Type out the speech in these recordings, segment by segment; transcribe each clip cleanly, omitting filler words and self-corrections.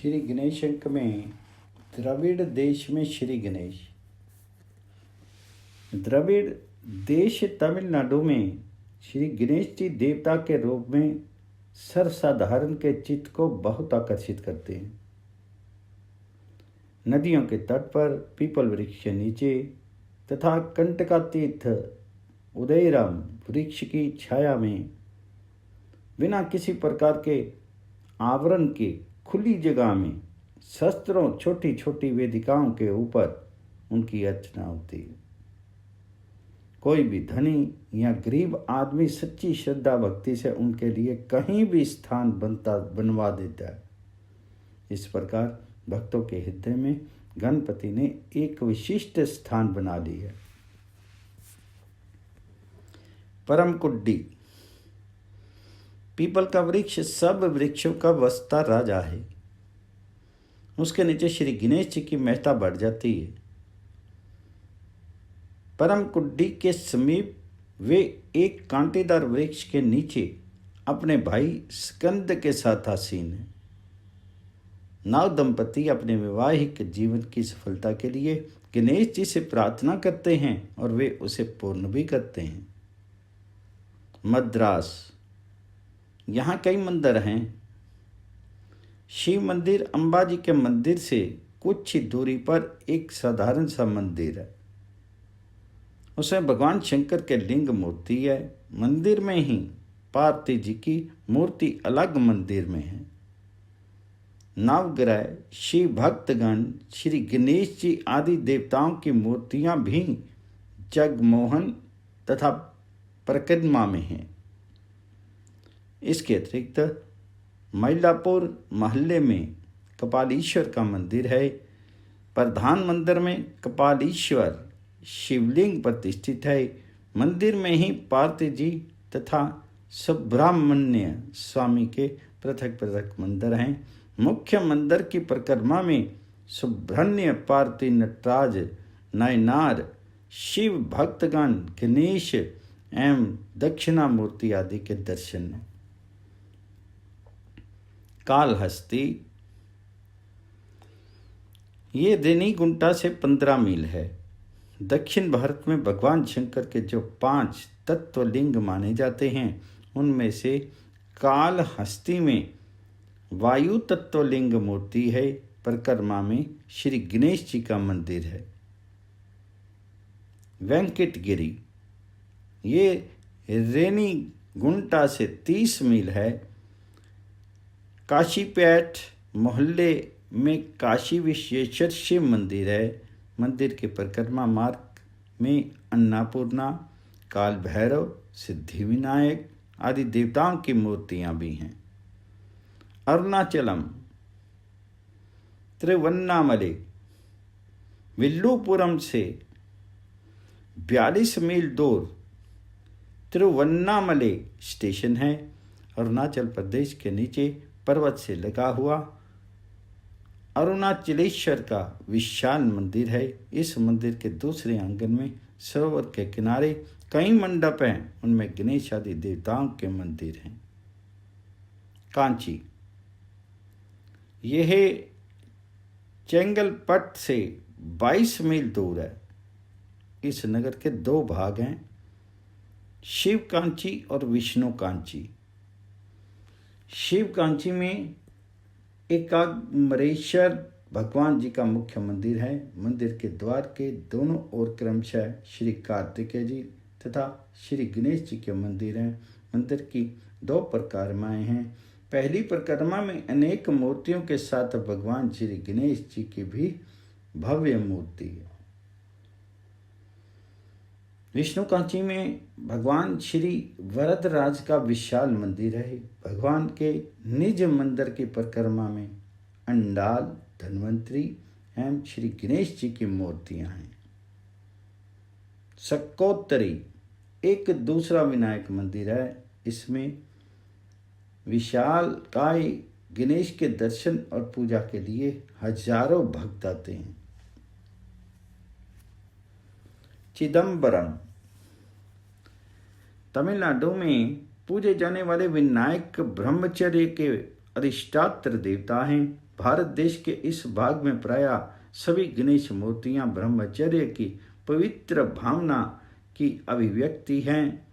श्री गणेश अंक में द्रविड़ देश में श्री गणेश। द्रविड़ देश तमिलनाडु में श्री गणेश जी देवता के रूप में सर्वसाधारण के चित्त को बहुत आकर्षित करते हैं। नदियों के तट पर पीपल वृक्ष के नीचे तथा कंटका तीर्थ उदयराम वृक्ष की छाया में बिना किसी प्रकार के आवरण के खुली जगह में शस्त्रों छोटी छोटी वेदिकाओं के ऊपर उनकी अर्चना होती है। कोई भी धनी या गरीब आदमी सच्ची श्रद्धा भक्ति से उनके लिए कहीं भी स्थान बनवा देता है। इस प्रकार भक्तों के हृदय में गणपति ने एक विशिष्ट स्थान बना ली है। परमकुड्डी पीपल का वृक्ष सब वृक्षों का वसता राजा है। उसके नीचे श्री गणेश जी की महत्ता बढ़ जाती है। परमकुड्डी के समीप वे एक कांटेदार वृक्ष के नीचे अपने भाई स्कंद के साथ आसीन हैं। नव दंपति अपने वैवाहिक जीवन की सफलता के लिए गणेश जी से प्रार्थना करते हैं और वे उसे पूर्ण भी करते हैं। मद्रास यहाँ कई मंदिर हैं। शिव मंदिर अंबाजी के मंदिर से कुछ ही दूरी पर एक साधारण सा मंदिर है। उसमें भगवान शंकर के लिंग मूर्ति है। मंदिर में ही पार्वती जी की मूर्ति अलग मंदिर में है। नवग्रह शिव भक्तगण श्री गणेश जी आदि देवताओं की मूर्तियां भी जगमोहन तथा परिक्रमा में हैं। इसके अतिरिक्त मैलापुर मोहल्ले में कपालीश्वर का मंदिर है। प्रधान मंदिर में कपालीश्वर शिवलिंग प्रतिष्ठित है। मंदिर में ही पार्वती जी तथा सुब्रह्मण्य स्वामी के पृथक पृथक मंदिर हैं। मुख्य मंदिर की परिक्रमा में सुब्रह्मण्य पार्वती नटराज नयनार शिव भक्तगण गणेश एवं दक्षिणामूर्ति आदि के दर्शन हैं। कालहस्ती ये रेनीगुंटा से 15 मील है। दक्षिण भारत में भगवान शंकर के जो 5 तत्वलिंग माने जाते हैं उनमें से कालहस्ती में वायु तत्वलिंग मूर्ति है। परिक्रमा में श्री गणेश जी का मंदिर है। वेंकटगिरी ये रेनीगुंटा से 30 मील है। काशीपेट मोहल्ले में काशी विश्वेश्वर शिव मंदिर है। मंदिर के परिक्रमा मार्ग में अन्नपूर्णा काल भैरव सिद्धि विनायक आदि देवताओं की मूर्तियां भी हैं। अरुणाचलम त्रिवन्नामले विल्लुपुरम से 42 मील दूर तिरुवन्नामले स्टेशन है। अरुणाचल प्रदेश के नीचे पर्वत से लगा हुआ अरुणाचलेश्वर का विशाल मंदिर है। इस मंदिर के दूसरे आंगन में सरोवर के किनारे कई मंडप हैं। उनमें गणेश आदि देवताओं के मंदिर हैं। कांची यह चेंगलपट्ट से 22 मील दूर है। इस नगर के 2 भाग हैं, शिव कांची और विष्णु कांची। शिव कांची में एकाम्बरेश्वर भगवान जी का मुख्य मंदिर है। मंदिर के द्वार के दोनों ओर क्रमशः श्री कार्तिकेय जी तथा श्री गणेश जी के मंदिर हैं। मंदिर की 2 परिक्रमाएं हैं। पहली परिक्रमा में अनेक मूर्तियों के साथ भगवान श्री गणेश जी की भी भव्य मूर्ति है। विष्णुकांची में भगवान श्री वरदराज का विशाल मंदिर है। भगवान के निज मंदिर की परिक्रमा में अंडाल धन्वंतरी एवं श्री गणेश जी की मूर्तियां हैं। सक्कोत्तरी एक दूसरा विनायक मंदिर है। इसमें विशाल काय गणेश के दर्शन और पूजा के लिए हजारों भक्त आते हैं। चिदम्बरम तमिलनाडु में पूजे जाने वाले विनायक ब्रह्मचर्य के अधिष्ठात्र देवता हैं। भारत देश के इस भाग में प्राय सभी गणेश मूर्तियां ब्रह्मचर्य की पवित्र भावना की अभिव्यक्ति हैं।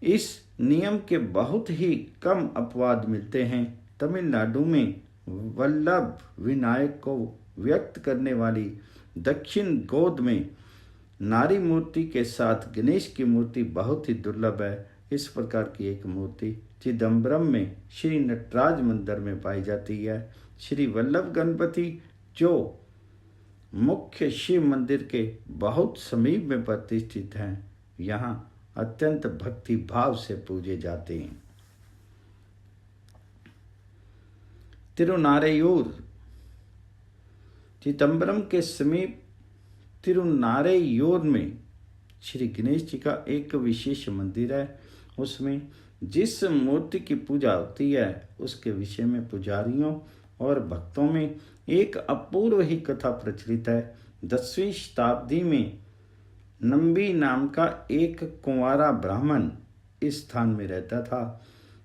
इस नियम के बहुत ही कम अपवाद मिलते हैं। तमिलनाडु में वल्लभ विनायक को व्यक्त करने वाली दक्षिण गोद में नारी मूर्ति के साथ गणेश की मूर्ति बहुत ही दुर्लभ है। इस प्रकार की एक मूर्ति चिदम्बरम में श्री नटराज मंदिर में पाई जाती है। श्री वल्लभ गणपति जो मुख्य शिव मंदिर के बहुत समीप में प्रतिष्ठित हैं, यहाँ अत्यंत भक्ति भाव से पूजे जाते हैं। तिरुनारेयूर, चिदम्बरम के समीप तिरुनारेयूर में श्री गणेश जी का एक विशेष मंदिर है। उसमें जिस मूर्ति की पूजा होती है उसके विषय में पुजारियों और भक्तों में एक अपूर्व ही कथा प्रचलित है। 10वीं शताब्दी में नंबी नाम का एक कुंवारा ब्राह्मण इस स्थान में रहता था।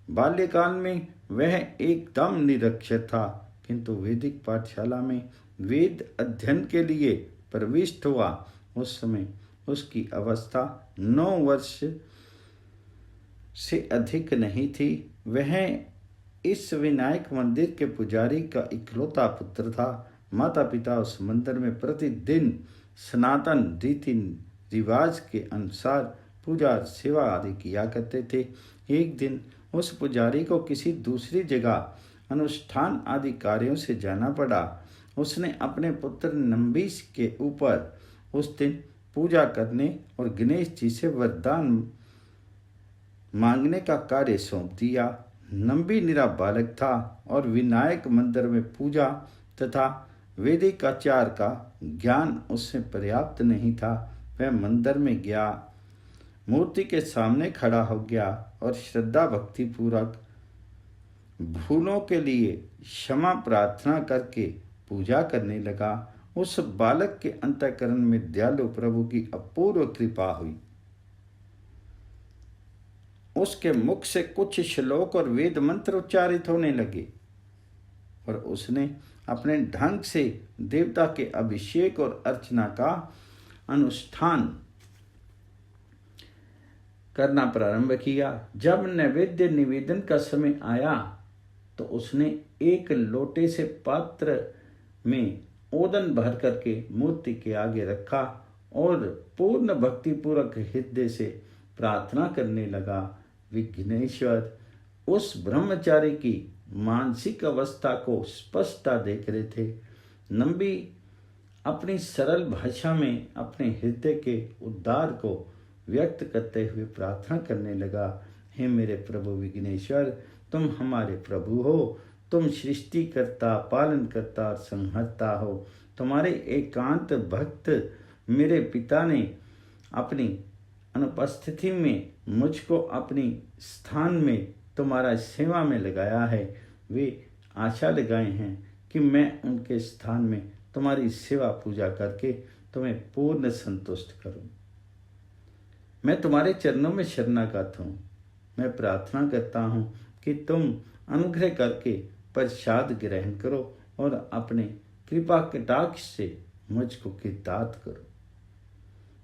बाल्यकाल में वह एकदम निरक्षर था, किंतु वैदिक पाठशाला में वेद अध्ययन के लिए प्रविष्ट हुआ। उस समय उसकी अवस्था 9 वर्ष से अधिक नहीं थी। वह इस विनायक मंदिर के पुजारी का इकलौता पुत्र था। माता पिता उस मंदिर में प्रतिदिन सनातन रीति रिवाज के अनुसार पूजा सेवा आदि किया करते थे। एक दिन उस पुजारी को किसी दूसरी जगह अनुष्ठान आदि कार्यों से जाना पड़ा। उसने अपने पुत्र नंबीश के ऊपर उस दिन पूजा करने और गणेश जी से वरदान मांगने का कार्य सौंप दिया। नंबी निरा बालक था और विनायक मंदिर में पूजा तथा वैदिक आचार का ज्ञान उससे पर्याप्त नहीं था। वह मंदिर में गया, मूर्ति के सामने खड़ा हो गया और श्रद्धा भक्ति पूर्वक भूलों के लिए क्षमा प्रार्थना करके पूजा करने लगा। उस बालक के अंतःकरण में दयालु प्रभु की अपूर्व कृपा हुई। उसके मुख से कुछ श्लोक और वेद मंत्र उच्चारित होने लगे और उसने अपने ढंग से देवता के अभिषेक और अर्चना का अनुष्ठान करना प्रारंभ किया। जब नैवेद्य निवेदन का समय आया तो उसने एक लोटे से पात्र में ओदन भर करके मूर्ति के आगे रखा और पूर्ण भक्ति पूर्वक हृदय से प्रार्थना करने लगा। विघ्नेश्वर उस ब्रह्मचारी की मानसिक अवस्था को स्पष्टता देख रहे थे। नंबी अपनी सरल भाषा में अपने हृदय के उद्धार को व्यक्त करते हुए प्रार्थना करने लगा। हे मेरे प्रभु विघ्नेश्वर, तुम हमारे प्रभु हो। तुम सृष्टिकर्ता, पालन करता और संहर्ता हो। तुम्हारे एकांत भक्त मेरे पिता ने अपनी अनुपस्थिति में मुझको अपनी स्थान में तुम्हारा सेवा में लगाया है। वे आशा लगाए हैं कि मैं उनके स्थान में तुम्हारी सेवा पूजा करके तुम्हें पूर्ण संतुष्ट करूं। मैं तुम्हारे चरणों में शरणागत हूँ। मैं प्रार्थना करता हूँ कि तुम अनुग्रह करके प्रसाद ग्रहण करो और अपने कृपा कटाक्ष से मुझको कृतार्थ करो।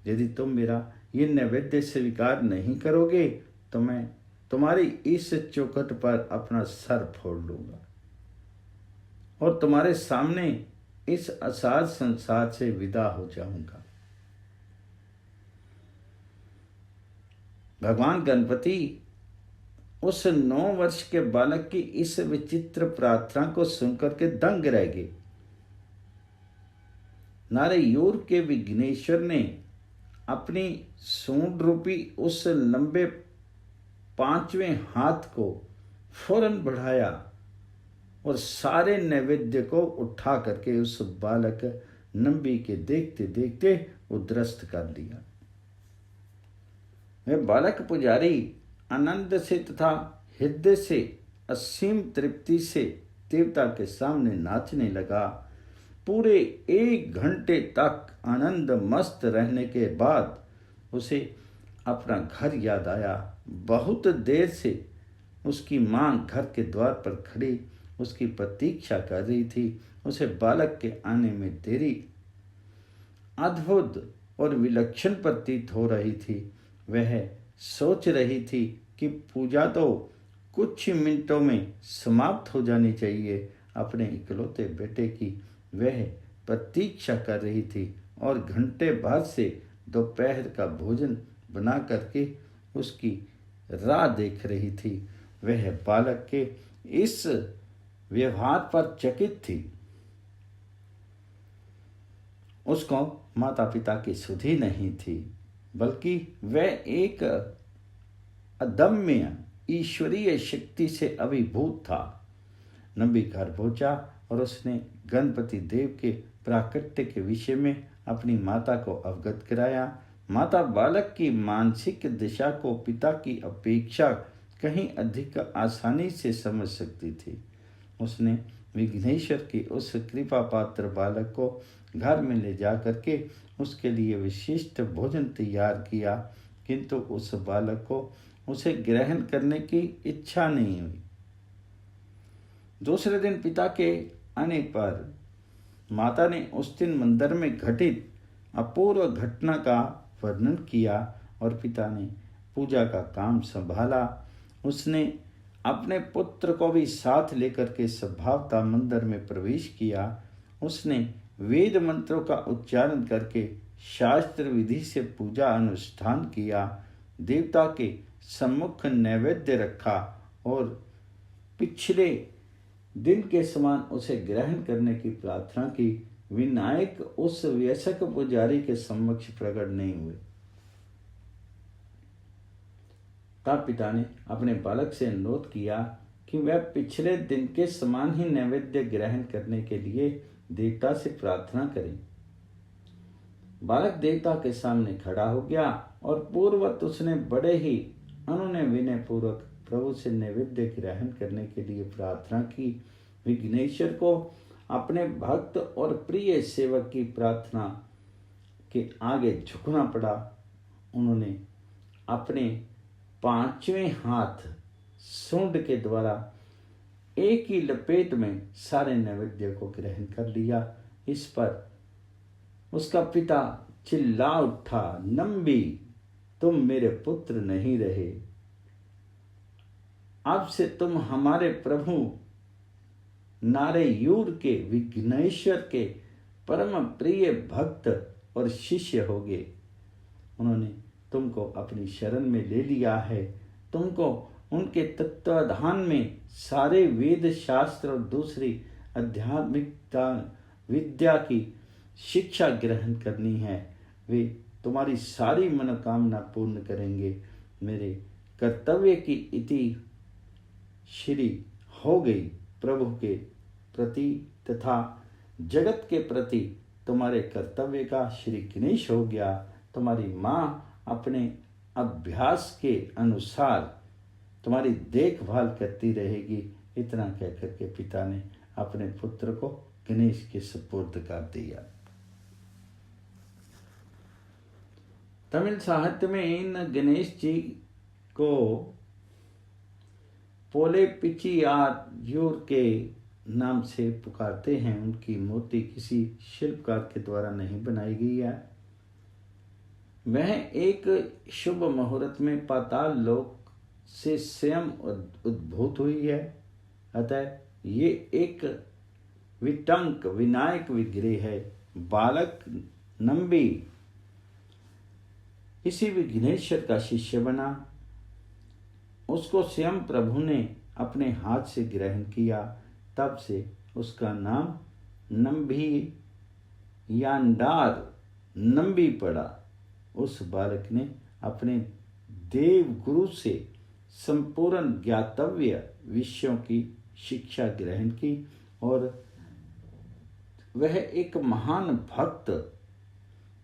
यदि तुम मेरा ये नैवेद्य स्वीकार नहीं करोगे तो मैं तुम्हारी इस चौखट पर अपना सर फोड़ लूंगा और तुम्हारे सामने इस असार संसार से विदा हो जाऊंगा। भगवान गणपति उस 9 वर्ष के बालक की इस विचित्र प्रार्थना को सुनकर के दंग रह गए। नारेयूर के विघ्नेश्वर ने अपनी सूंड रूपी उस लंबे 5वें हाथ को फौरन बढ़ाया और सारे नैवेद्य को उठा करके उस बालक नंबी के देखते देखते उद्रस्त कर दिया। वह बालक पुजारी आनंद से तथा हृदय से असीम तृप्ति से देवता के सामने नाचने लगा। पूरे 1 घंटे तक आनंद मस्त रहने के बाद उसे अपना घर याद आया। बहुत देर से उसकी माँ घर के द्वार पर खड़ी उसकी प्रतीक्षा कर रही थी। उसे बालक के आने में देरी अद्भुत और विलक्षण प्रतीत हो रही थी। वह सोच रही थी कि पूजा तो कुछ ही मिनटों में समाप्त हो जानी चाहिए। अपने इकलौते बेटे की वह प्रतीक्षा कर रही थी और घंटे बाद से दोपहर का भोजन बना करके उसकी राह देख रही थी। वह बालक के इस व्यवहार पर चकित थी। उसको माता पिता की सुधि नहीं थी, बल्कि वह एक अदम्य ईश्वरीय शक्ति से अभिभूत था। नबी घर पहुंचा और उसने गणपति देव के प्राकट्य के विषय में अपनी माता को अवगत कराया। माता बालक की मानसिक दिशा को पिता की अपेक्षा कहीं अधिक आसानी से समझ सकती थी। उसने विघ्नेश्वर की उस कृपा पात्र बालक को घर में ले जा करके उसके लिए विशिष्ट भोजन तैयार किया, किंतु उस बालक को उसे ग्रहण करने की इच्छा नहीं हुई। दूसरे दिन पिता के आने पर माता ने उस दिन मंदिर में घटित अपूर्व घटना का वर्णन किया और पिता ने पूजा का काम संभाला। उसने अपने पुत्र को भी साथ लेकर के स्वभावतः मंदिर में प्रवेश किया। उसने वेद मंत्रों का उच्चारण करके शास्त्र विधि से पूजा अनुष्ठान किया, देवता के सम्मुख नैवेद्य रखा और पिछले दिन के समान उसे ग्रहण करने की प्रार्थना की। विनायक उस वयस्क पुजारी के समक्ष प्रकट नहीं हुए। तब पिता ने अपने बालक से अनुरोध किया कि वह पिछले दिन के समान ही नैवेद्य ग्रहण करने के लिए देवता से प्रार्थना करें। बालक देवता के सामने खड़ा हो गया और पूर्ववत उसने बड़े ही अनुनय विनय पूर्वक प्रभु से नैवेद्य ग्रहण करने के लिए प्रार्थना की। विघ्नेश्वर को अपने भक्त और प्रिय सेवक की प्रार्थना के आगे झुकना पड़ा। उन्होंने अपने पांचवें हाथ सूंड के द्वारा एक ही लपेट में सारे नैवेद्य को ग्रहण कर लिया। इस पर उसका पिता चिल्ला उठा, नंबी, तुम मेरे पुत्र नहीं रहे, अब से तुम हमारे प्रभु नारायण के विघ्नेश्वर के परम प्रिय भक्त और शिष्य होगे। उन्होंने तुमको अपनी शरण में ले लिया है। तुमको उनके तत्वाधान में सारे वेद शास्त्र और दूसरी आध्यात्मिकता विद्या की शिक्षा ग्रहण करनी है। वे तुम्हारी सारी मनोकामना पूर्ण करेंगे। मेरे कर्तव्य की इति श्री हो गई। प्रभु के प्रति तथा जगत के प्रति तुम्हारे कर्तव्य का श्री गणेश हो गया। तुम्हारी माँ अपने अभ्यास के अनुसार तुम्हारी देखभाल करती रहेगी। इतना कहकर के पिता ने अपने पुत्र को गणेश के सुपुर्द कर दिया। तमिल साहित्य में इन गणेश जी को पोले पिचियायूर के नाम से पुकारते हैं। उनकी मूर्ति किसी शिल्पकार के द्वारा नहीं बनाई गई है। वह एक शुभ मुहूर्त में पाताल लोक से स्वयं उद्भूत हुई है। अतः ये एक विटंक विनायक विग्रह है। बालक नंबी इसी विघ्नेश्वर का शिष्य बना। उसको स्वयं प्रभु ने अपने हाथ से ग्रहण किया। तब से उसका नाम नंभी यांडार नंबी पड़ा। उस बालक ने अपने देव गुरु से संपूर्ण ज्ञातव्य विषयों की शिक्षा ग्रहण की और वह एक महान भक्त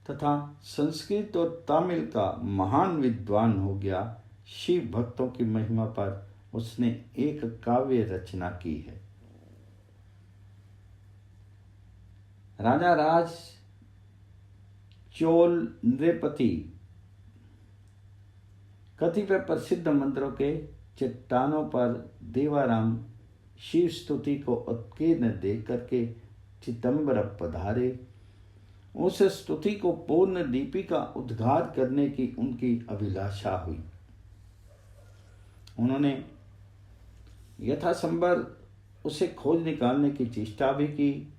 तथा संस्कृत और तमिल का महान विद्वान हो गया। शिव भक्तों की महिमा पर उसने एक काव्य रचना की है। राजा राज चोल नृपति कतिपय प्रसिद्ध मंदिरों के चट्टानों पर देवाराम शिव स्तुति को उत्कीर्ण देख करके चिदंबरम पधारे। उस स्तुति को पूर्ण लिपि का उद्धार करने की उनकी अभिलाषा हुई। उन्होंने यथासंभव उसे खोज निकालने की चेष्टा भी की,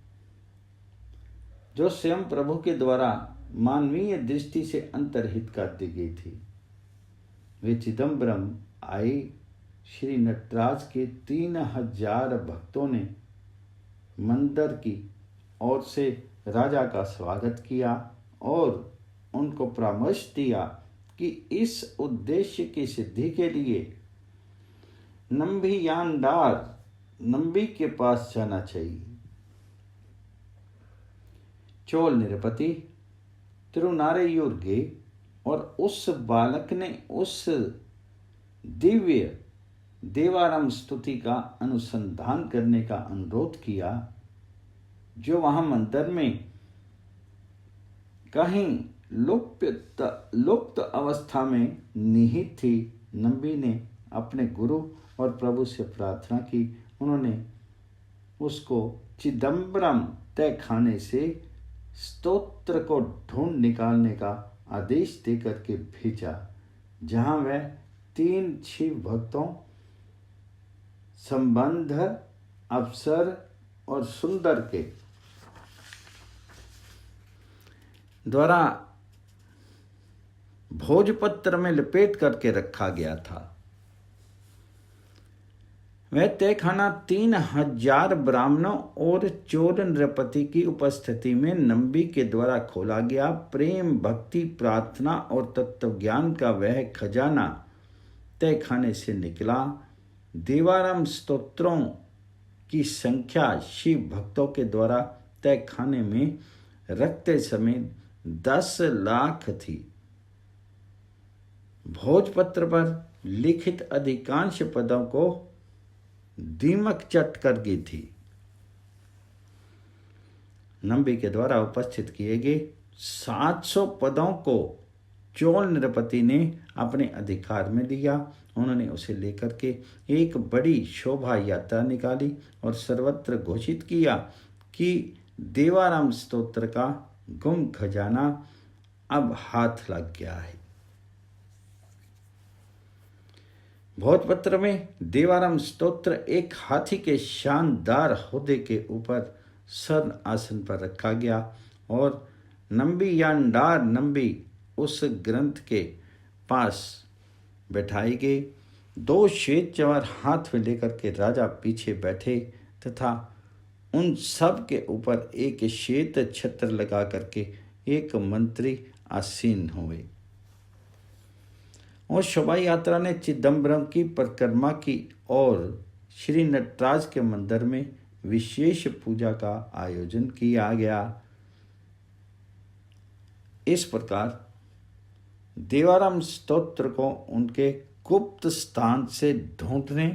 जो स्वयं प्रभु के द्वारा मानवीय दृष्टि से अंतर्हित कर दी गई थी। वे चिदंबरम आए। श्री नटराज के 3000 भक्तों ने मंदिर की ओर से राजा का स्वागत किया और उनको परामर्श दिया कि इस उद्देश्य की सिद्धि के लिए नंबीयानडार नंबी के पास जाना चाहिए। चोल नृपति तिरुनारेयूर गए और उस बालक ने उस दिव्य देवाराम स्तुति का अनुसंधान करने का अनुरोध किया, जो वहां मंदिर में कहीं लुप्त अवस्था में निहित थी। नंबी ने अपने गुरु और प्रभु से प्रार्थना की। उन्होंने उसको चिदंबरम तहखाने से स्तोत्र को ढूंढ निकालने का आदेश देकर के भेजा, जहां वह 3 शिव भक्तों संबंध, अवसर और सुंदर के द्वारा भोजपत्र में लपेट करके रखा गया था। वह तहखाना 3000 ब्राह्मणों और चोर नृपति की उपस्थिति में नंबी के द्वारा खोला गया। प्रेम, भक्ति, प्रार्थना और तत्वज्ञान का वह खजाना तहखाने से निकला। देवाराम स्तोत्रों की संख्या शिव भक्तों के द्वारा तहखाने में रखते समय 10 लाख थी। भोजपत्र पर लिखित अधिकांश पदों को दीमक चट कर गई थी। नंबी के द्वारा उपस्थित किए गए 700 पदों को चोल नृपति ने अपने अधिकार में लिया। उन्होंने उसे लेकर के एक बड़ी शोभा यात्रा निकाली और सर्वत्र घोषित किया कि देवाराम स्तोत्र का गुम खजाना अब हाथ लग गया है। भोजपत्र में देवाराम स्तोत्र एक हाथी के शानदार होदे के ऊपर स्वर्ण आसन पर रखा गया और नंबीयानडार नंबी उस ग्रंथ के पास बैठाई गई। 2 श्वेत चंवर हाथ में लेकर के राजा पीछे बैठे तथा उन सब के ऊपर एक श्वेत छत्र लगा करके एक मंत्री आसीन हुए। और शोभा यात्रा ने चिदंबरम की परिक्रमा की और श्री नटराज के मंदिर में विशेष पूजा का आयोजन किया गया। इस प्रकार देवाराम स्तोत्र को उनके गुप्त स्थान से ढूंढने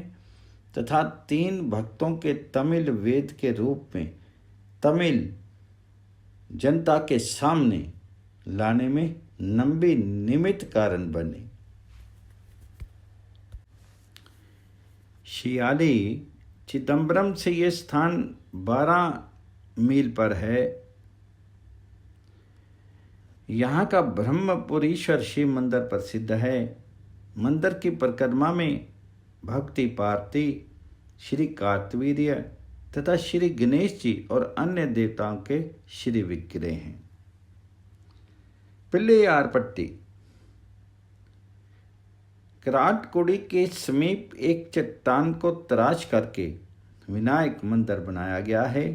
तथा 3 भक्तों के तमिल वेद के रूप में तमिल जनता के सामने लाने में नंबी निमित्त कारण बने। शियाली चिदंबरम से ये स्थान 12 मील पर है। यहाँ का ब्रह्मपुरीश्वर शिव मंदिर प्रसिद्ध है। मंदिर की परिक्रमा में भक्ति पार्वती, श्री कार्तवीर्य तथा श्री गणेश जी और अन्य देवताओं के श्री विग्रह हैं। पिल्लैयारपट्टी कराटकुडी के समीप एक चट्टान को तराश करके विनायक मंदिर बनाया गया है।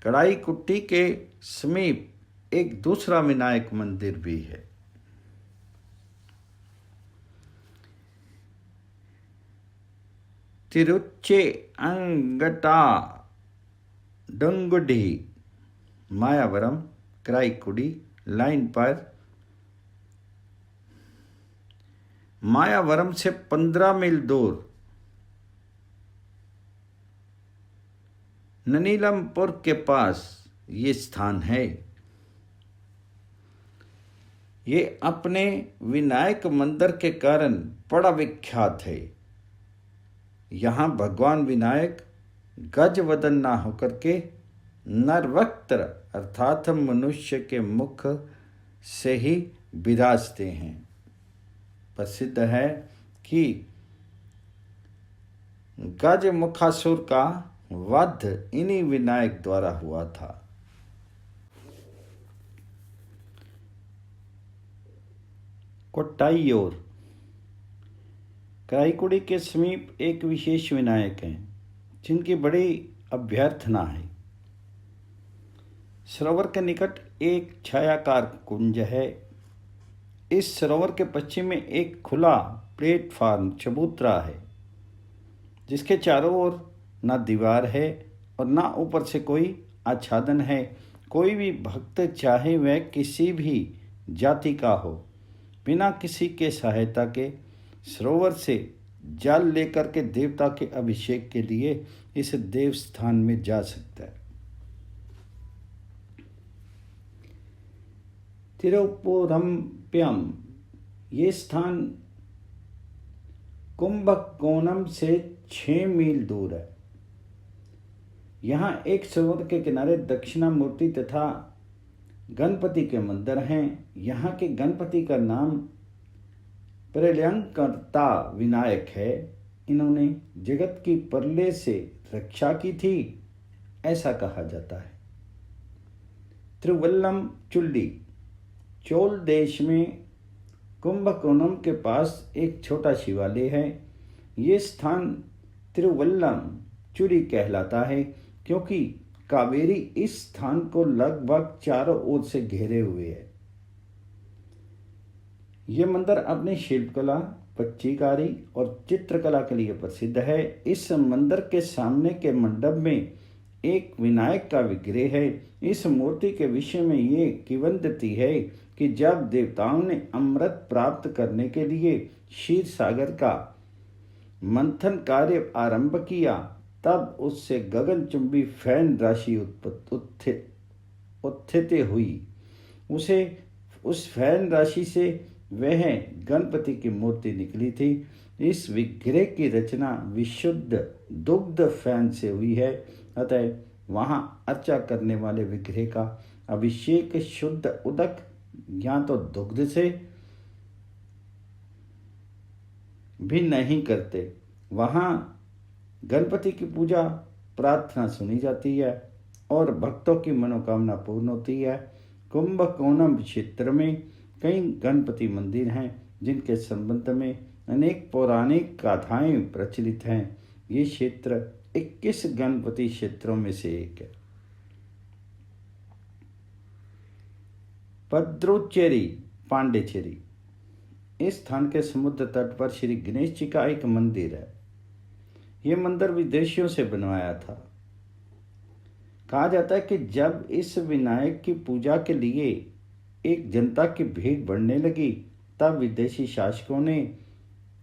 कड़ाईकुट्टी के समीप एक दूसरा विनायक मंदिर भी है। तिरुचे अंगटा डंगुडी मायावरम कराईकुडी लाइन पर मायावरम से 15 मील दूर ननीलमपुर के पास ये स्थान है। ये अपने विनायक मंदिर के कारण बड़ा विख्यात है। यहाँ भगवान विनायक गज वदन ना होकर के नरवक्त्र अर्थात मनुष्य के मुख से ही विराजते हैं। प्रसिद्ध है कि गज मुखासुर का वध इन्हीं विनायक द्वारा हुआ था। कोट्टायूर कराईकुड़ी के समीप एक विशेष विनायक हैं जिनकी बड़ी अभ्यर्थना है। सरोवर के निकट एक छायाकार कुंज है। इस सरोवर के पश्चिम में एक खुला प्लेटफार्म चबूतरा है जिसके चारों ओर ना दीवार है और ना ऊपर से कोई आच्छादन है। कोई भी भक्त चाहे वह किसी भी जाति का हो, बिना किसी के सहायता के सरोवर से जल लेकर के देवता के अभिषेक के लिए इस देव स्थान में जा सकता है। तिरुपुरम्प्यम ये स्थान कुंभकोणम से 6 मील दूर है। यहाँ एक सरोवर के किनारे दक्षिणामूर्ति तथा गणपति के मंदिर हैं। यहाँ के गणपति का नाम प्रलयंकर्ता विनायक है। इन्होंने जगत की प्रलय से रक्षा की थी, ऐसा कहा जाता है। त्रिवल्लम चुल्ली चोल देश में कुंभकोणम के पास एक छोटा शिवालय है। ये स्थान तिरुवल्लम चुरी कहलाता है क्योंकि कावेरी इस स्थान को लगभग चारों ओर से घेरे हुए है। यह मंदिर अपनी शिल्पकला, पच्चीकारी और चित्रकला के लिए प्रसिद्ध है। इस मंदिर के सामने के मंडप में एक विनायक का विग्रह है। इस मूर्ति के विषय में ये किंवदंती है कि जब देवताओं ने अमृत प्राप्त करने के लिए क्षीर सागर का मंथन कार्य आरंभ किया, तब उससे गगनचुंबी फैन राशि उत्थित हुई। उस फैन राशि से वह गणपति की मूर्ति निकली थी। इस विग्रह की रचना विशुद्ध दुग्ध फैन से हुई है, अतः वहाँ अर्चा करने वाले विग्रह का अभिषेक शुद्ध उदक या तो दुग्ध से भी नहीं करते। वहाँ गणपति की पूजा प्रार्थना सुनी जाती है और भक्तों की मनोकामना पूर्ण होती है। कुंभकोणम क्षेत्र में कई गणपति मंदिर हैं जिनके संबंध में अनेक पौराणिक गाथाएं प्रचलित हैं। ये क्षेत्र 21 गणपति क्षेत्रों में से एक है। पद्रुचेरी पांडेचेरी इस स्थान के समुद्र तट पर श्री गणेश जी का एक मंदिर है। यह मंदिर विदेशियों से बनवाया था। कहा जाता है कि जब इस विनायक की पूजा के लिए एक जनता की भीड़ बढ़ने लगी, तब विदेशी शासकों ने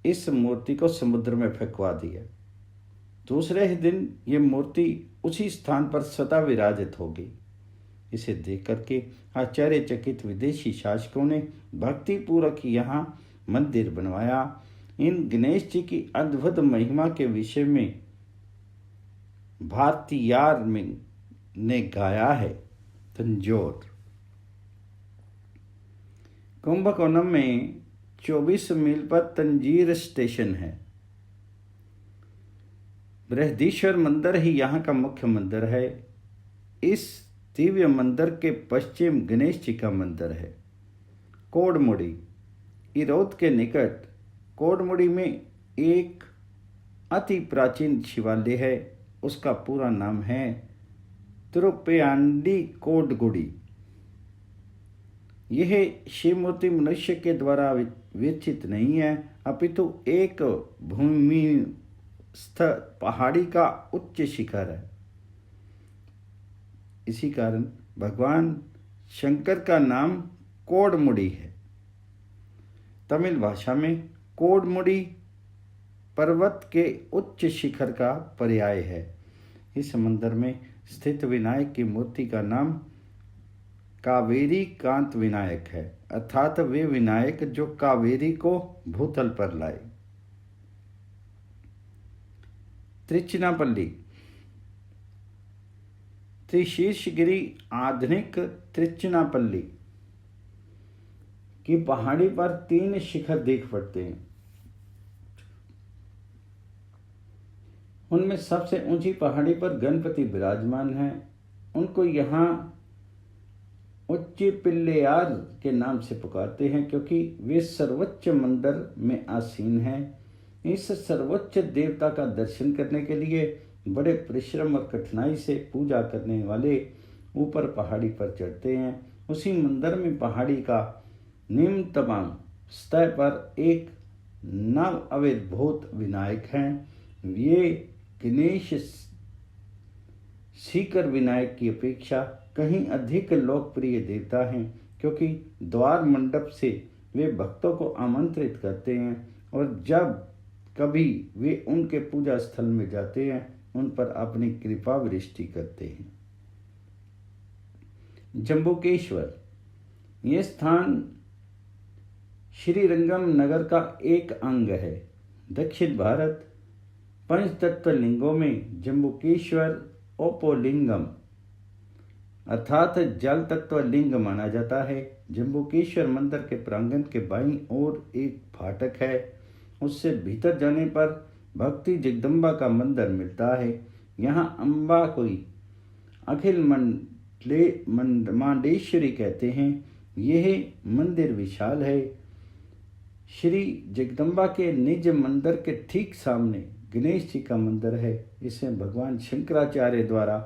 इस मूर्ति को समुद्र में फेंकवा दिया। दूसरे ही दिन ये मूर्ति उसी स्थान पर सदा विराजित हो गई। इसे देख करके आश्चर्यचकित विदेशी शासकों ने भक्तिपूर्वक यहाँ मंदिर बनवाया। इन गणेश जी की अद्भुत महिमा के विषय में भारतीयार ने गाया है। तंजौर कुंभकोणम में 24 मील पर तंजीर स्टेशन है। बृहदीश्वर मंदिर ही यहाँ का मुख्य मंदिर है। इस दिव्य मंदिर के पश्चिम गणेश जी का मंदिर है। कोडमुड़ी इरोद के निकट कोडमुड़ी में एक अति प्राचीन शिवालय है। उसका पूरा नाम है तिरुप्पांडी कोडगुडी। यह शिव मूर्ति मनुष्य के द्वारा विरचित नहीं है, अपितु एक भूमिस्थ पहाड़ी का उच्च शिखर है। इसी कारण भगवान शंकर का नाम कोडमुड़ी है। तमिल भाषा में कोडमुड़ी पर्वत के उच्च शिखर का पर्याय है। इस मंदिर में स्थित विनायक की मूर्ति का नाम कावेरी कांत विनायक है, अर्थात वे विनायक जो कावेरी को भूतल पर लाए। त्रिचिनापल्ली त्रिशीर्षगिरी आधुनिक त्रिचिनापल्ली की पहाड़ी पर 3 शिखर देख पड़ते हैं। उनमें सबसे ऊंची पहाड़ी पर गणपति विराजमान हैं। उनको यहाँ उच्ची पिल्लेयार के नाम से पुकारते हैं, क्योंकि वे सर्वोच्च मंदिर में आसीन हैं। इस सर्वोच्च देवता का दर्शन करने के लिए बड़े परिश्रम और कठिनाई से पूजा करने वाले ऊपर पहाड़ी पर चढ़ते हैं। उसी मंदिर में पहाड़ी का निम्नतम स्तर पर एक नव आविर्भूत विनायक हैं। ये गणेश सीकर विनायक की अपेक्षा कहीं अधिक लोकप्रिय देवता हैं, क्योंकि द्वार मंडप से वे भक्तों को आमंत्रित करते हैं और जब कभी वे उनके पूजा स्थल में जाते हैं उन पर अपनी कृपा वृष्टि करते हैं। जम्बुकेश्वर ये स्थान श्रीरंगम नगर का एक अंग है। दक्षिण भारत पंचतत्व लिंगों में जम्बुकेश्वर ओपोलिंगम अर्थात जल तत्व लिंग माना जाता है। जम्बुकेश्वर मंदिर के प्रांगण के बाईं ओर एक फाटक है। उससे भीतर जाने पर भक्ति जगदम्बा का मंदिर मिलता है। यहाँ अम्बा कोई अखिल मांडेश्वरी कहते हैं। यह मंदिर विशाल है। श्री जगदम्बा के निज मंदिर के ठीक सामने गणेश जी का मंदिर है। इसमें भगवान शंकराचार्य द्वारा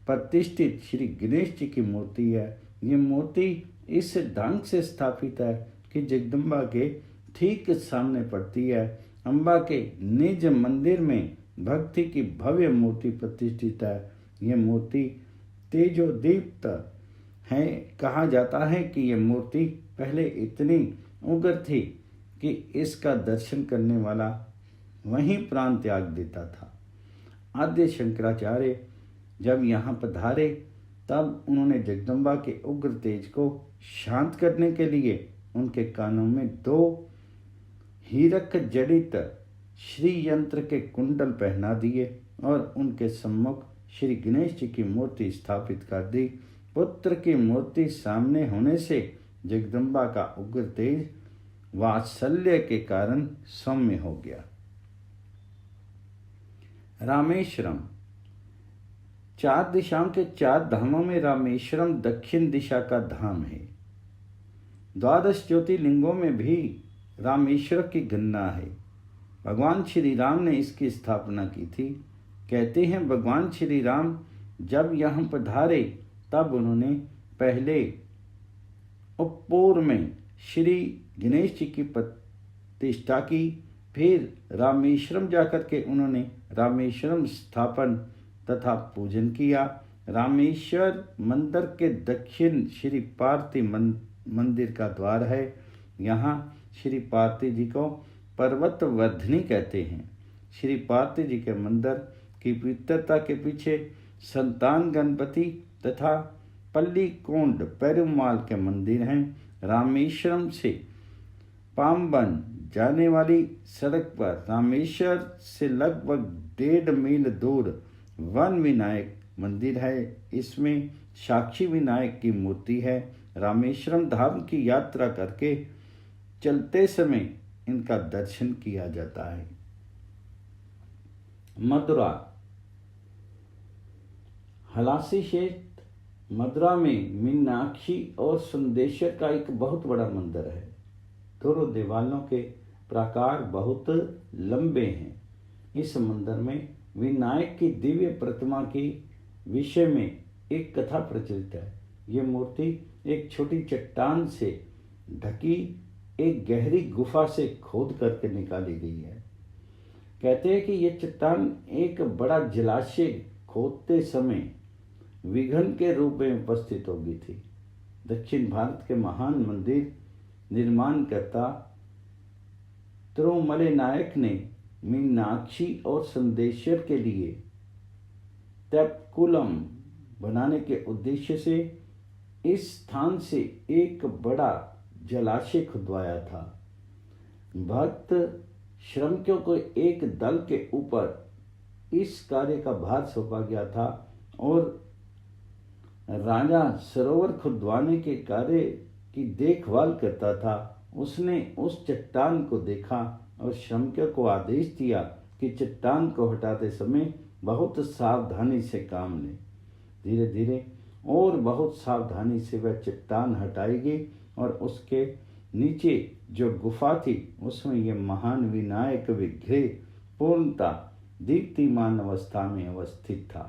प्रतिष्ठित श्री गणेश जी की मूर्ति है। ये मूर्ति इस ढंग से स्थापित है कि जगदम्बा के ठीक सामने पड़ती है। अम्बा के निज मंदिर में भक्ति की भव्य मूर्ति प्रतिष्ठित है। यह मूर्ति तेजोदीप्त है। कहा जाता है कि यह मूर्ति पहले इतनी उग्र थी कि इसका दर्शन करने वाला वहीं प्राण त्याग देता था। आद्य शंकराचार्य जब यहाँ पधारे तब उन्होंने जगदम्बा के उग्र तेज को शांत करने के लिए उनके कानों में 2 हीरक जड़ित श्री यंत्र के कुंडल पहना दिए और उनके सम्मुख श्री गणेश जी की मूर्ति स्थापित कर दी। पुत्र की मूर्ति सामने होने से जगदम्बा का उग्र तेज वात्सल्य के कारण सौम्य हो गया। रामेश्वरम 4 दिशाओं के 4 धामों में रामेश्वरम दक्षिण दिशा का धाम है। 12 ज्योतिर्लिंगों में भी रामेश्वर की गणना है। भगवान श्री राम ने इसकी स्थापना की थी। कहते हैं भगवान श्री राम जब यहाँ पधारे तब उन्होंने पहले उपपुर में श्री गणेश जी की प्रतिष्ठा की। फिर रामेश्वरम जाकर के उन्होंने रामेश्वरम स्थापन तथा पूजन किया। रामेश्वर मंदिर के दक्षिण श्री पार्वती मंदिर का द्वार है। यहाँ श्री पार्वती जी को पर्वत वर्धिनी कहते हैं। श्री पार्वती जी के मंदिर की पवित्रता के पीछे संतान गणपति तथा पल्ली कोंड पेरुमाल के मंदिर हैं। रामेश्वरम से पाम्बन जाने वाली सड़क पर रामेश्वर से लगभग 1.5 मील दूर वन विनायक मंदिर है। इसमें साक्षी विनायक की मूर्ति है। रामेश्वरम धाम की यात्रा करके चलते समय इनका दर्शन किया जाता है। मथुरा हलासी क्षेत्र मथुरा में मीनाक्षी और सुंदेश्वर का एक बहुत बड़ा मंदिर है। दोनों दीवालों के प्राकार बहुत लंबे हैं। इस मंदिर में विनायक की दिव्य प्रतिमा के विषय में एक कथा प्रचलित है। ये मूर्ति एक छोटी चट्टान से ढकी एक गहरी गुफा से खोद करके निकाली गई है। कहते हैं कि यह चट्टान एक बड़ा जलाशय खोदते समय विघन के रूप में उपस्थित हो गई थी। दक्षिण भारत के महान मंदिर निर्माणकर्ता तिरुमले नायक ने मीनाक्षी और संदेश्वर के लिए तेप्कुलम बनाने के उद्देश्य से इस स्थान से एक बड़ा जलाशय खुदवाया था। भक्त श्रमिकों को एक दल के ऊपर इस कार्य का भार सौंपा गया था और राजा सरोवर खुदवाने के कार्य की देखभाल करता था। उसने उस चट्टान को देखा और श्रमिकों को आदेश दिया कि चट्टान को हटाते समय बहुत सावधानी से काम लें। धीरे धीरे और बहुत सावधानी से वह चट्टान हटाई गई और उसके नीचे जो गुफा थी उसमें यह महान विनायक विग्रह पूर्णता दीप्तिमान अवस्था में अवस्थित था।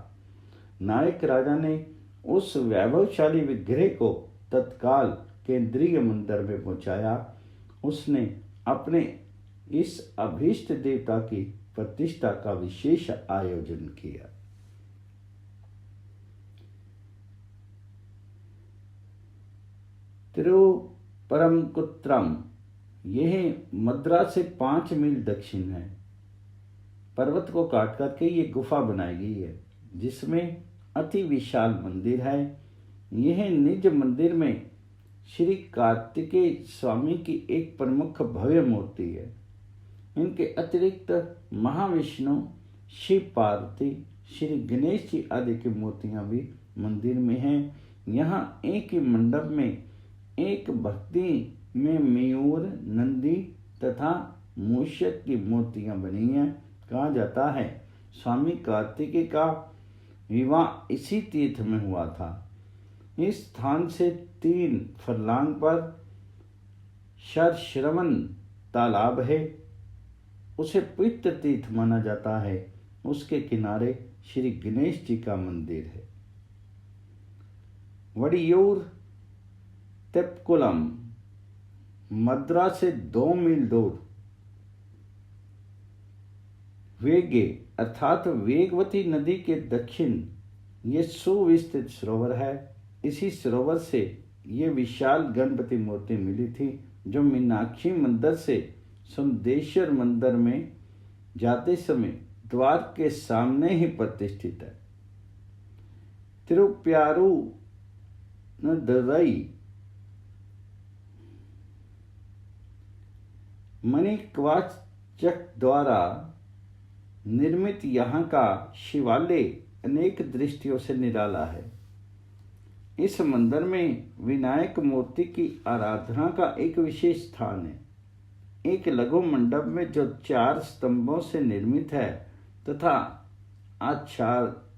नायक राजा ने उस वैभवशाली विग्रह को तत्काल केंद्रीय मंदिर में पहुंचाया। उसने अपने इस अभीष्ट देवता की प्रतिष्ठा का विशेष आयोजन किया। तिरुपरमकुत्रम यह मद्रास से 5 मील दक्षिण है। पर्वत को काट करके ये गुफा बनाई गई है जिसमें अति विशाल मंदिर है। यह निज मंदिर में श्री कार्तिकेय स्वामी की एक प्रमुख भव्य मूर्ति है। इनके अतिरिक्त महाविष्णु, शिव पार्वती, श्री गणेश जी आदि की मूर्तियां भी मंदिर में हैं। यहाँ एक ही मंडप में एक भक्ति में मयूर, नंदी तथा मूषक की मूर्तियां बनी हैं। कहा जाता है स्वामी कार्तिकेय का विवाह इसी तीर्थ में हुआ था। इस स्थान से 3 फरलांग पर शरश्रवण तालाब है, उसे पवित्र तीर्थ माना जाता है। उसके किनारे श्री गणेश जी का मंदिर है। वड़ियूर तेप्कुलम मद्रास से 2 मील दूर वेगे अर्थात वेगवती नदी के दक्षिण ये सुविस्तृत सरोवर है। इसी सरोवर से ये विशाल गणपति मूर्ति मिली थी जो मीनाक्षी मंदिर से सोमेश्वर मंदिर में जाते समय द्वार के सामने ही प्रतिष्ठित है। तिरुप्यारूनदरई मणिकवाचक द्वारा निर्मित यहाँ का शिवालय अनेक दृष्टियों से निराला है। इस मंदिर में विनायक मूर्ति की आराधना का एक विशेष स्थान है। एक लघु मंडप में जो 4 स्तंभों से निर्मित है तथा आच्छादनहीन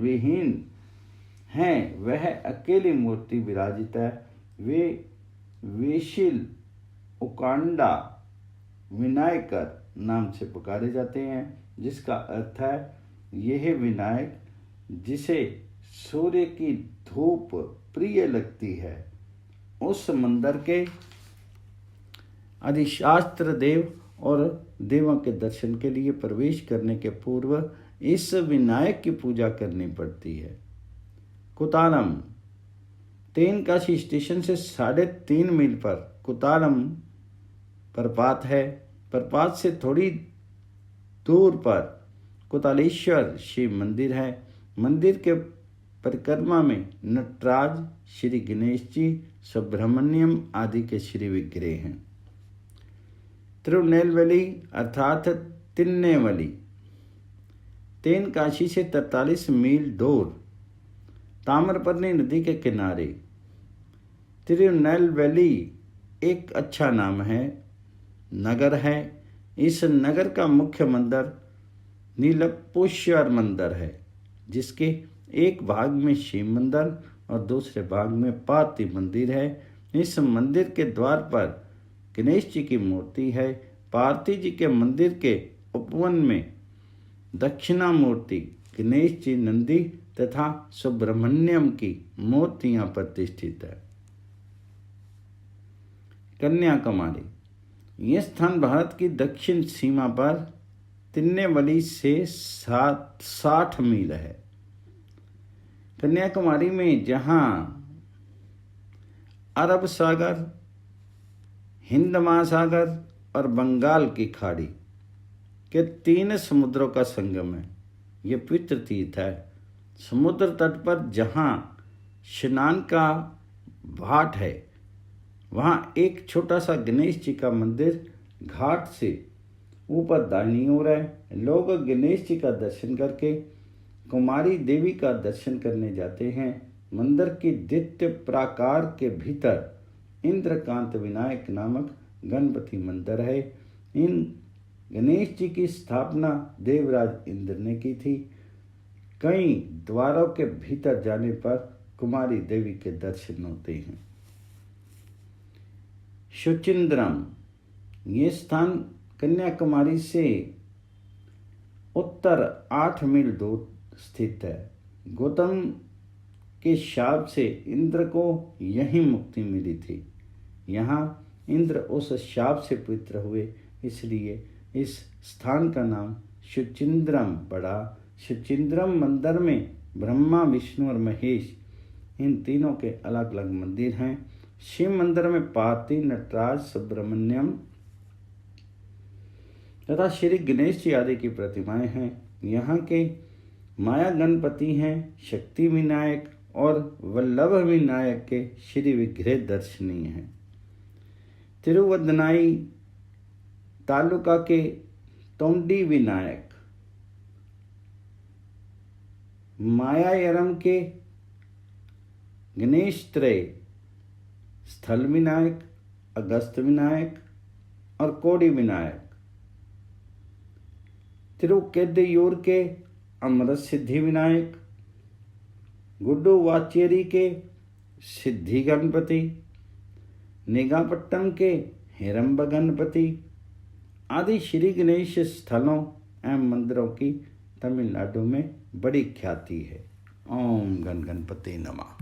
विहीन है, वह अकेली मूर्ति विराजित है। वे वेशिल उकांडा विनायकर नाम से पुकारे जाते हैं, जिसका अर्थ है यह विनायक जिसे सूर्य की धूप प्रिय लगती है। उस मंदिर के अधिशास्त्र देव और देवों के दर्शन के लिए प्रवेश करने के पूर्व इस विनायक की पूजा करनी पड़ती है। कुतालम तेनकाशी स्टेशन से 3.5 मील पर कुतालम प्रपात है। प्रपात से थोड़ी दूर पर कुतालेश्वर शिव मंदिर है। मंदिर के परिक्रमा में नटराज, श्री गणेश जी, सुब्रह्मण्यम आदि के श्री विग्रह हैं। तिरुनेलवेली अर्थात तिन्नेवली तेनकाशी से 43 मील दूर ताम्रपर्णी नदी के किनारे। तिरुनेलवेली एक अच्छा नाम है, नगर है। इस नगर का मुख्य मंदिर नीलपुष्कर मंदिर है, जिसके एक भाग में शिव मंदिर और दूसरे भाग में पार्वती मंदिर है। इस मंदिर के द्वार पर गणेश जी की मूर्ति है। पार्वती जी के मंदिर के उपवन में दक्षिणा मूर्ति, गणेश जी, नंदी तथा सुब्रह्मण्यम की मूर्तियां प्रतिष्ठित है। कन्याकुमारी यह स्थान भारत की दक्षिण सीमा पर तिरुनेलवेली से 60 मील है। कन्याकुमारी में जहां अरब सागर, हिंद महासागर और बंगाल की खाड़ी के 3 समुद्रों का संगम है, यह पवित्र तीर्थ है। समुद्र तट पर जहां स्नान का घाट है। वहाँ एक छोटा सा गणेश जी का मंदिर घाट से ऊपर दाहिनी ओर है। लोग गणेश जी का दर्शन करके कुमारी देवी का दर्शन करने जाते हैं। मंदिर की द्वितीय प्राकार के भीतर इंद्रकांत विनायक नामक गणपति मंदिर है। इन गणेश जी की स्थापना देवराज इंद्र ने की थी। कई द्वारों के भीतर जाने पर कुमारी देवी के दर्शन होते हैं। सुचिंद्रम, ये स्थान कन्याकुमारी से उत्तर 8 मील दूर स्थित है। गौतम के शाप से इंद्र को यही मुक्ति मिली थी। यहाँ इंद्र उस शाप से पवित्र हुए, इसलिए इस स्थान का नाम सुचिंद्रम पड़ा। सुचिंद्रम मंदिर में ब्रह्मा, विष्णु और महेश, इन तीनों के अलग अलग मंदिर हैं। शिव मंदिर में पार्वती, नटराज, सुब्रमण्यम तथा श्री गणेश जी आदि की प्रतिमाएं हैं। यहाँ के माया गणपति हैं शक्ति विनायक और वल्लभ विनायक के श्री विग्रह दर्शनीय हैं। तिरुवदनाई तालुका के तोंडी विनायक, मायायरम के गणेश त्रय, स्थल विनायक, अगस्त विनायक और कोडी विनायक, तिरुकेद्दयूर के अमृत सिद्धि विनायक, गुड्डू वाचेरी के सिद्धि गणपति, निगापट्टम के हेरंब गणपति आदि श्री गणेश स्थलों एवं मंदिरों की तमिलनाडु में बड़ी ख्याति है। ओम गण गणपति नमः।